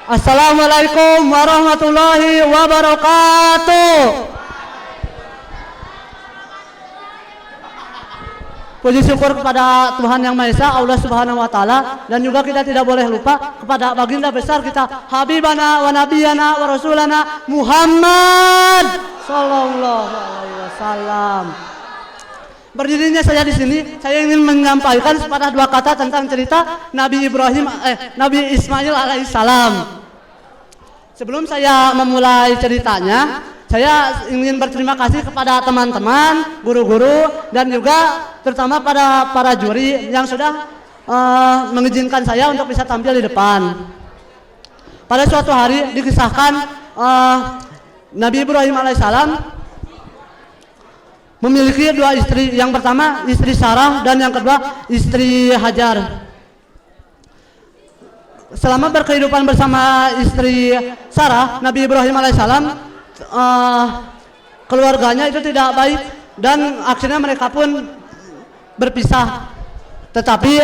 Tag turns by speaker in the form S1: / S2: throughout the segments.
S1: Assalamualaikum warahmatullahi wabarakatuh. Puji syukur kepada Tuhan Yang Maha Esa, Allah Subhanahu wa taala, dan juga kita tidak boleh lupa kepada baginda besar kita, Habibana wa Nabiyana wa Rasulana Muhammad sallallahu alaihi wasallam. Berdirinya saya di sini, saya ingin menyampaikan sepatah dua kata tentang cerita Nabi Ismail alaihissalam. Sebelum saya memulai ceritanya, saya ingin berterima kasih kepada teman-teman, guru-guru, dan juga terutama pada para juri yang sudah mengizinkan saya untuk bisa tampil di depan. Pada suatu hari dikisahkan Nabi Ibrahim alaihissalam memiliki dua istri. Yang pertama istri Sarah dan yang kedua istri Hajar. Selama berkehidupan bersama istri Sarah, Nabi Ibrahim alaihissalam keluarganya itu tidak baik dan akhirnya mereka pun berpisah. Tetapi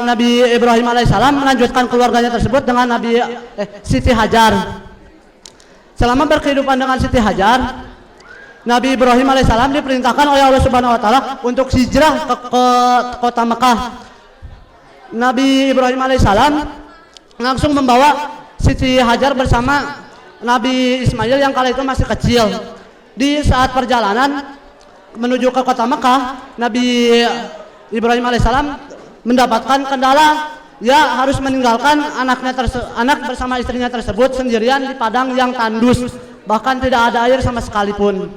S1: Nabi Ibrahim alaihissalam melanjutkan keluarganya tersebut dengan Siti Hajar. Selama berkehidupan dengan Siti Hajar, Nabi Ibrahim alaihissalam diperintahkan oleh Allah Subhanahu wa taala untuk hijrah ke kota Mekah. Nabi Ibrahim alaihissalam langsung membawa Siti Hajar bersama Nabi Ismail yang kala itu masih kecil. Di saat perjalanan menuju ke kota Mekah, Nabi Ibrahim alaihissalam mendapatkan kendala, ya harus meninggalkan anak bersama istrinya tersebut sendirian di padang yang tandus, bahkan tidak ada air sama sekalipun.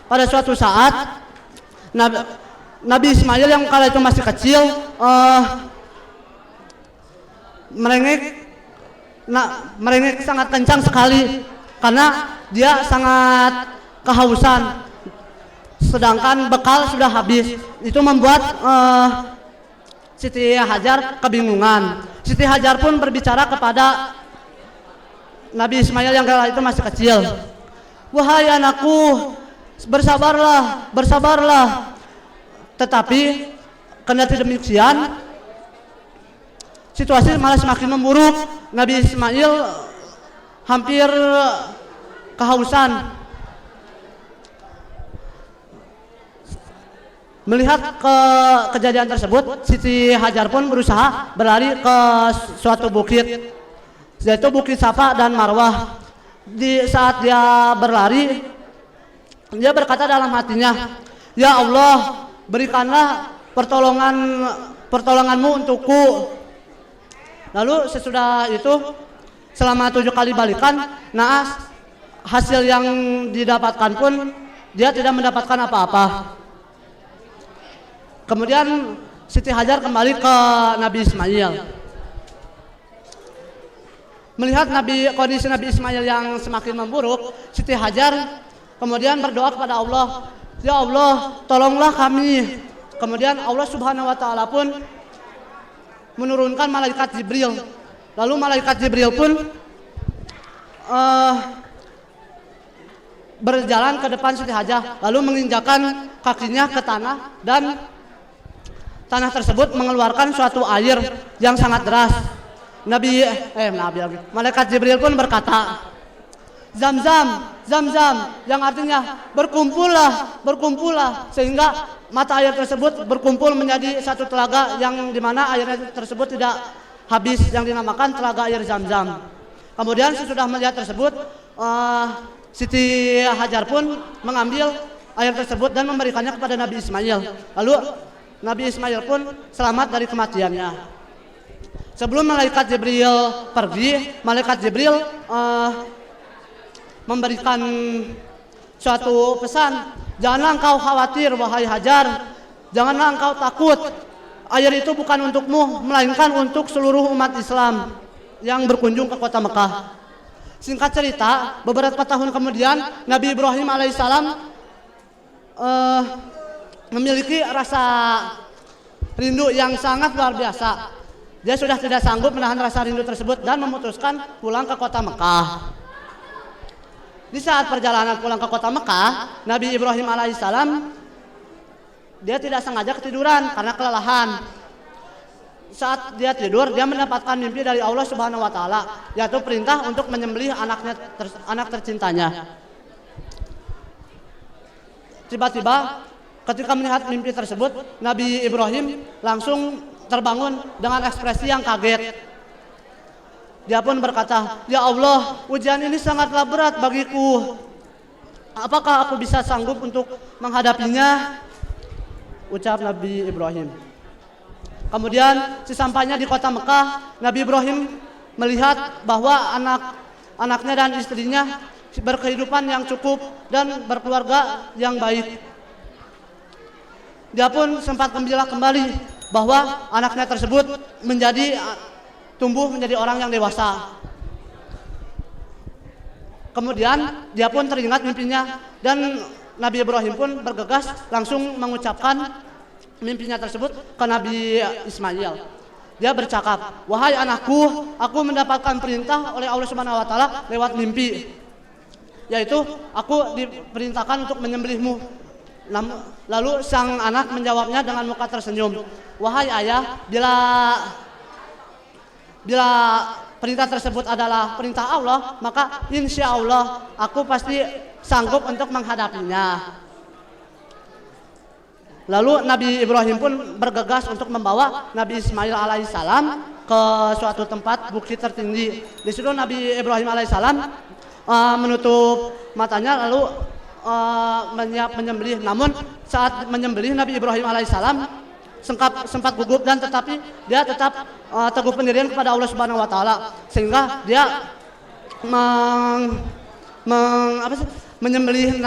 S1: Pada suatu saat Nabi Ismail yang kala itu masih kecil merengek sangat kencang sekali karena dia sangat kehausan, sedangkan bekal sudah habis. Itu membuat Siti Hajar kebingungan. Siti Hajar pun berbicara kepada Nabi Ismail yang kala itu masih kecil. Wahai anakku, bersabarlah, bersabarlah. Tetapi kendati demikian, situasi malah semakin memburuk. Nabi Ismail hampir kehausan. Melihat kejadian tersebut, Siti Hajar pun berusaha berlari ke suatu bukit, yaitu Bukit Safa dan Marwah. Di saat dia berlari, dia berkata dalam hatinya, "Ya Allah, berikanlah pertolonganmu untukku." Lalu sesudah itu selama 7 kali balikan, naas hasil yang didapatkan pun dia tidak mendapatkan apa-apa. Kemudian Siti Hajar kembali ke Nabi Ismail. Melihat kondisi Nabi Ismail yang semakin memburuk, Siti Hajar kemudian berdoa kepada Allah, "Ya Allah, tolonglah kami." Kemudian Allah Subhanahu wa taala pun menurunkan malaikat Jibril. Lalu malaikat Jibril pun berjalan ke depan Siti Hajar, lalu menginjakkan kakinya ke tanah, dan tanah tersebut mengeluarkan suatu air yang sangat deras. Malaikat Jibril pun berkata, "Zam-zam, zam-zam," yang artinya berkumpullah, berkumpullah, sehingga mata air tersebut berkumpul menjadi satu telaga yang dimana airnya tersebut tidak habis, yang dinamakan telaga air Zam-zam. Kemudian sesudah melihat tersebut, Siti Hajar pun mengambil air tersebut dan memberikannya kepada Nabi Ismail. Lalu Nabi Ismail pun selamat dari kematiannya. Sebelum malaikat Jibril pergi, malaikat Jibril memberikan suatu pesan, "Janganlah engkau khawatir wahai Hajar, janganlah engkau takut. Air itu bukan untukmu, melainkan untuk seluruh umat Islam yang berkunjung ke kota Mekah." Singkat cerita, beberapa tahun kemudian Nabi Ibrahim alaihissalam memiliki rasa rindu yang sangat luar biasa. Dia sudah tidak sanggup menahan rasa rindu tersebut dan memutuskan pulang ke kota Mekah. Di saat perjalanan pulang ke kota Mekah, Nabi Ibrahim alaihissalam dia tidak sengaja ketiduran karena kelelahan. saat dia tidur dia mendapatkan mimpi dari Allah Subhanahu wa taala, yaitu perintah untuk menyembelih anak tercintanya. Tiba-tiba ketika melihat mimpi tersebut, Nabi Ibrahim langsung terbangun dengan ekspresi yang kaget. Dia pun berkata, "Ya Allah, ujian ini sangatlah berat bagiku. Apakah aku bisa sanggup untuk menghadapinya?" Ucap Nabi Ibrahim. Kemudian sesampainya di kota Mekah, Nabi Ibrahim melihat bahwa anaknya dan istrinya berkehidupan yang cukup dan berkeluarga yang baik. Dia pun sempat gembira kembali bahwa anaknya tersebut tumbuh menjadi orang yang dewasa. Kemudian dia pun teringat mimpinya dan Nabi Ibrahim pun bergegas langsung mengucapkan mimpinya tersebut ke Nabi Ismail. Dia bercakap, "Wahai anakku, aku mendapatkan perintah oleh Allah Subhanahu wa taala lewat mimpi, yaitu aku diperintahkan untuk menyembelihmu." Lalu sang anak menjawabnya dengan muka tersenyum, "Wahai ayah, bila perintah tersebut adalah perintah Allah, maka insya Allah aku pasti sanggup untuk menghadapinya." Lalu Nabi Ibrahim pun bergegas untuk membawa Nabi Ismail alaihissalam ke suatu tempat bukit tertinggi. Di situ Nabi Ibrahim alaihissalam menutup matanya lalu menyembelih. Namun saat menyembelih Nabi Ibrahim alaihissalam sempat gugup dan tetapi dia tetap teguh pendirian kepada Allah Subhanahu wa taala, sehingga dia menyembelih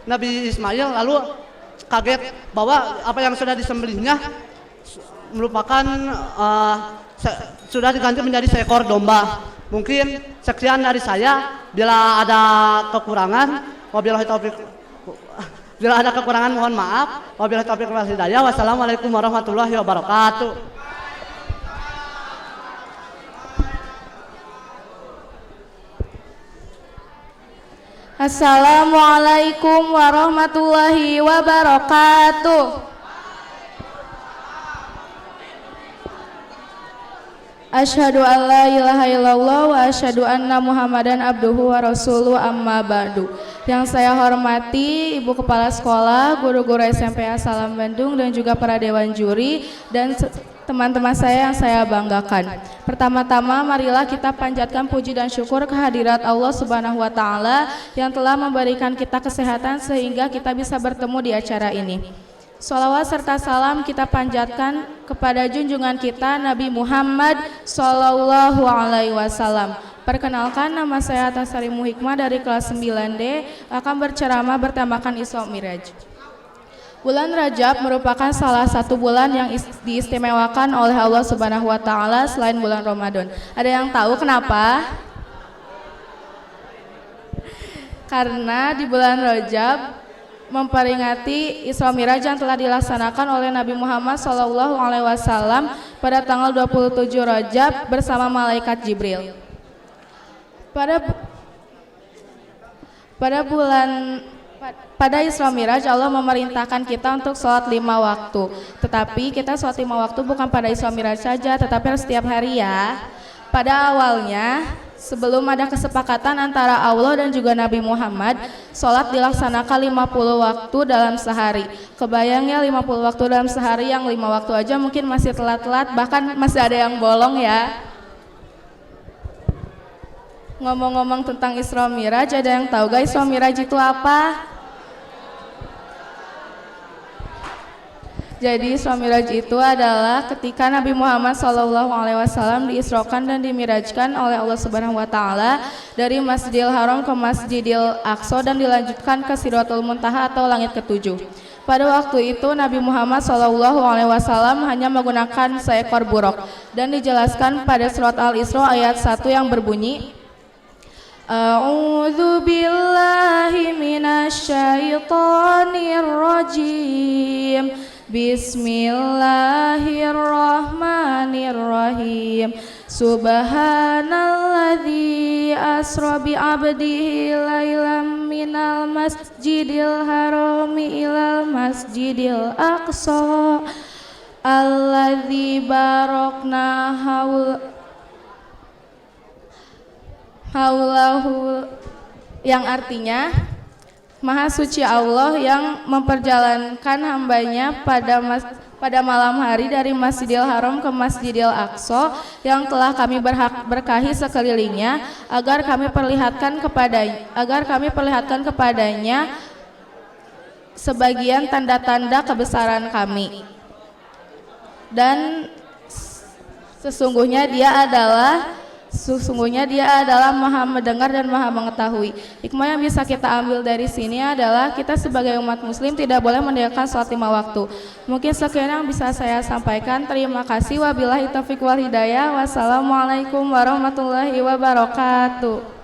S1: Nabi Ismail lalu kaget bahwa apa yang sudah disembelihnya merupakan sudah diganti menjadi seekor domba. Mungkin sekian dari saya. Bila ada kekurangan mohon maaf. Wabillahi taufiq wal hidayah. Wassalamualaikum warahmatullahi wabarakatuh.
S2: Assalamualaikum warahmatullahi wabarakatuh. Asyhadu an la ilaha illallah wa asyhadu anna Muhammadan abduhu wa rasuluhu, amma ba'du. Yang saya hormati Ibu Kepala Sekolah, guru-guru SMP Salam Bandung dan juga para dewan juri dan teman-teman saya yang saya banggakan. Pertama-tama marilah kita panjatkan puji dan syukur kehadirat Allah Subhanahu wa taala yang telah memberikan kita kesehatan sehingga kita bisa bertemu di acara ini. Sholawat serta salam kita panjatkan kepada junjungan kita Nabi Muhammad Sallallahu Alaihi Wasallam. Perkenalkan, nama saya Tasarimu Hikmah dari kelas 9D akan berceramah bertemakan Isra Miraj. Bulan Rajab merupakan salah satu bulan yang diistimewakan oleh Allah Subhanahu wa taala selain bulan Ramadan. Ada yang tahu kenapa? Karena di bulan Rajab memperingati Isra Miraj yang telah dilaksanakan oleh Nabi Muhammad SAW pada tanggal 27 Rajab bersama malaikat Jibril. Pada Isra Miraj Allah memerintahkan kita untuk sholat 5 waktu. Tetapi kita sholat 5 waktu bukan pada Isra Miraj saja, tetapi setiap hari ya. Pada awalnya, sebelum ada kesepakatan antara Allah dan juga Nabi Muhammad, sholat dilaksanakan 50 waktu dalam sehari. Kebayangnya 50 waktu dalam sehari, yang 5 waktu aja mungkin masih telat-telat, bahkan masih ada yang bolong ya. Ngomong-ngomong tentang Isra Miraj, ada yang tahu guys Isra Miraj itu apa? Jadi Isra Miraj itu adalah ketika Nabi Muhammad SAW diisrokan dan dimirajkan oleh Allah Subhanahu wa taala dari Masjidil Haram ke Masjidil Aqsa dan dilanjutkan ke Sidratul Muntaha atau langit ketujuh. Pada waktu itu Nabi Muhammad SAW hanya menggunakan seekor buruk dan dijelaskan pada surat Al-Isra ayat 1 yang berbunyi, A'udzu billahi minasyaitonir rajim. Bismillahirrahmanirrahim. Subhanalladzi asra bi 'abdihi lailam minal masjidil harami ilal masjidil aqsa alladzi barokna haulahu, yang artinya Maha suci Allah yang memperjalankan hambanya pada malam hari dari Masjidil Haram ke Masjidil Aqsa yang telah kami berkahi sekelilingnya agar kami perlihatkan kepadanya sebagian tanda-tanda kebesaran kami, dan sesungguhnya dia adalah Maha mendengar dan Maha mengetahui. Hikmah yang bisa kita ambil dari sini adalah kita sebagai umat muslim tidak boleh meninggalkan sholat 5 waktu. Mungkin sekian yang bisa saya sampaikan. Terima kasih. Wabillahi taufiq wal hidayah. Wassalamualaikum warahmatullahi wabarakatuh.